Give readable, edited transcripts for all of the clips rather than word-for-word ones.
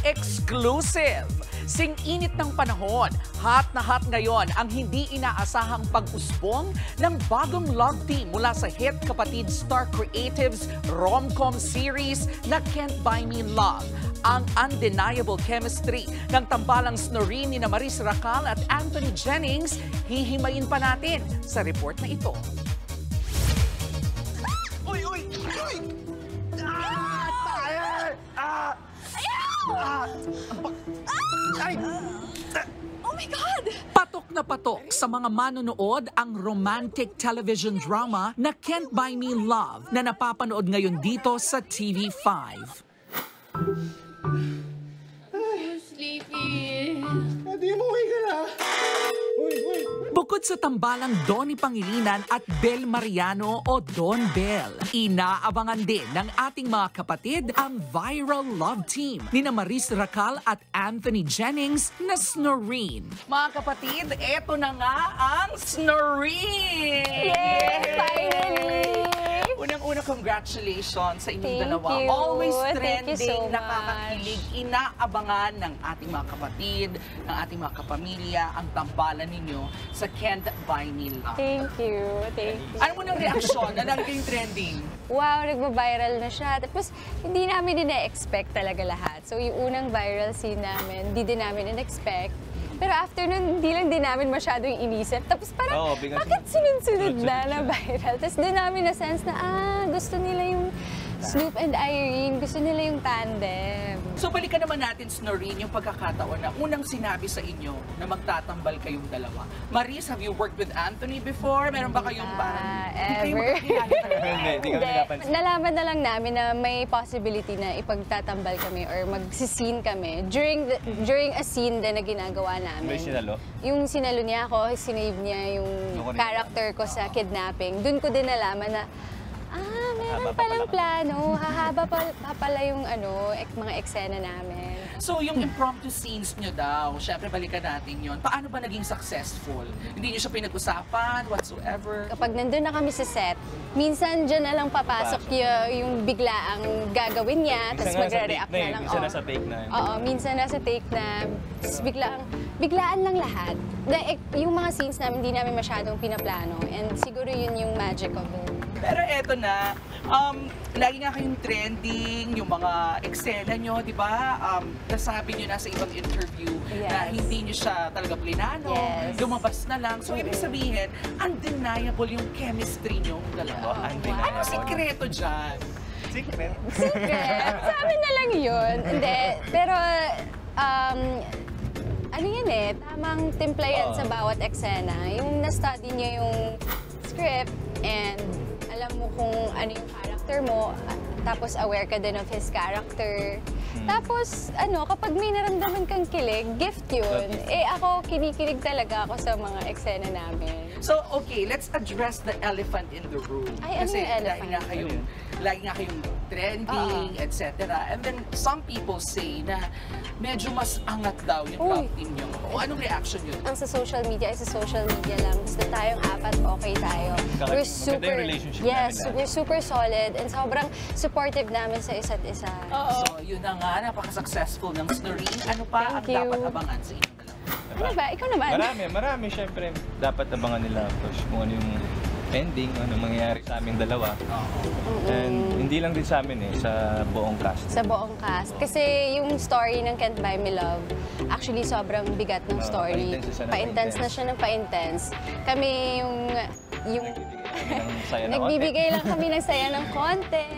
exclusive. Sing-init ng panahon, hot na hot ngayon ang hindi inaasahang pag-usbong ng bagong love team mula sa hit kapatid Star Creatives rom-com series na Can't Buy Me Love. Ang undeniable chemistry ng tambalang Snoreen ni Maris Racal at Anthony Jennings, hihimayin pa natin sa report na ito. Uy! Oh my God! Patok na patok sa mga manonood ang romantic television drama na Can't Buy Me Love na napapanood ngayon dito sa TV5. Sleepy. Hindi mo ka na. Bukod sa tambalang Donnie Pangilinan at Bel Mariano o Don Bel, inaabangan din ng ating mga kapatid ang viral love team ni Maris Racal at Anthony Jennings na Snoreen. Mga kapatid, eto na nga ang Snoreen! Yes! Finally! Unang-una, congratulations sa inyong Thank dalawa. you. Always Thank trending, you so much. nakakakilig, inaabangan ng ating mga kapatid, ng ating mga kapamilya, ang tambalan ninyo sa Can't Buy Me Love. Thank you. Thank you. Ano mo ng reaksyon na naging trending? Wow, nagba-viral na siya. Tapos, hindi namin din na-expect talaga lahat. So, yung unang viral scene namin, hindi din namin in-expect. Pero after nun, hindi lang din namin masyadong inisip. Tapos parang, bakit sunod-sunod na viral? Tapos doon namin na-sense na, gusto nila yung Snoop and Irene, gusto nila yung tandem. So balikan naman natin, Snoreen, yung pagkakataon na unang sinabi sa inyo na magtatambal kayong dalawa. Maris, have you worked with Anthony before? Meron ba kayong parang... Ever. Hindi kami napansin. Nalaman na lang namin na may possibility na ipagtatambal kami or magsiscene kami. During a scene din na ginagawa namin. May sinalo? Yung sinalo niya ako, sinave niya yung character ko sa kidnapping. Doon ko din nalaman na, meron palang plano. Hahaba pa pala yung mga eksena namin. So yung impromptu scenes nyo daw, syempre balikan natin yun. Paano ba naging successful? Hindi nyo siya pinag-usapan, whatsoever? Kapag nandun na kami sa set, minsan dyan na lang papasok yung biglaang gagawin niya, tapos magre-react na lang. Minsan nasa take na. Oo, minsan nasa take na, tapos biglaan lang lahat. Yung mga scenes namin, hindi namin masyadong pinaplano. And siguro yun yung magic of it. Pero eto na, lagi nga kayong trending, yung mga eksena nyo, di ba? Nasabi nyo na sa ibang interview na hindi nyo siya talaga plinano, lumabas na lang. So, ibig sabihin, undeniable yung chemistry nyo dalawa. Ano sikreto dyan? Secret? Sa amin na lang yun. Hindi, pero ano yan tamang timpla yan sa bawat eksena. Yung na-study nyo yung script and alam mo kung ano yung character mo, tapos aware ka din of his character. Tapos, kapag may naramdaman kang kilig, gift yun. Ako, kinikilig talaga ako sa mga eksena namin. So, okay, let's address the elephant in the room. Ay, ano yung elephant? Lagi nga kayong trending, etc. And then, some people say na medyo mas angat daw yung love team nyo. O anong reaction yun? Ang sa social media ay sa social media lang. Basta tayong apat, okay tayo. We're super, we're super solid and sobrang supportive namin sa isa't isa. So, yun na nga, napaka-successful ng Snoreen. Ano pa ang dapat abangan sa inyong dalawa? Ano ba? Ikaw naman. Marami. Siyempre, dapat abangan nila kung ano yung ending, ano mangyayari sa aming dalawa. And hindi lang din sa amin sa buong cast. Sa buong cast. Kasi yung story ng Can't Buy Me Love, actually sobrang bigat ng story. Pa-intense na siya ng pa-intense. Kami yung nagbibigay lang kami ng saya ng konti.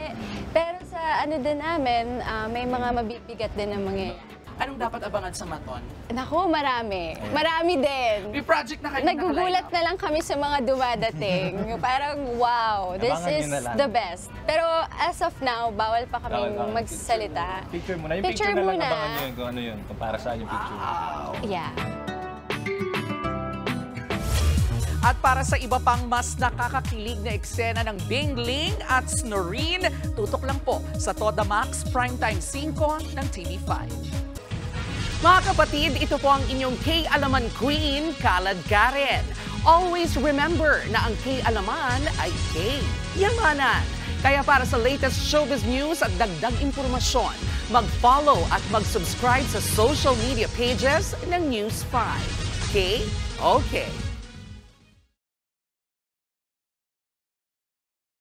Pero sa din namin, may mga mabibigat din na mangyayari. Anong dapat abangan sa Maton? Naku, marami. Marami din. May project na kayo Nagugulat na lang kami sa mga dumadating. Parang, wow, this is the best. Pero as of now, bawal pa kami magsalita. Picture muna. Yung picture na lang abangan nyo kung ano yun. Kung para saan yung picture. Yeah. At para sa iba pang mas nakakakilig na eksena ng Bingling at Snoreen, tutok lang po sa Toda Max Primetime 5 ng TV5. Mga kapatid, ito po ang inyong K-Alaman Queen, Kalad Karen. Always remember na ang K-Alaman ay K-Yamanan. Kaya para sa latest showbiz news at dagdag impormasyon, mag-follow at mag-subscribe sa social media pages ng News 5. Okay? Okay.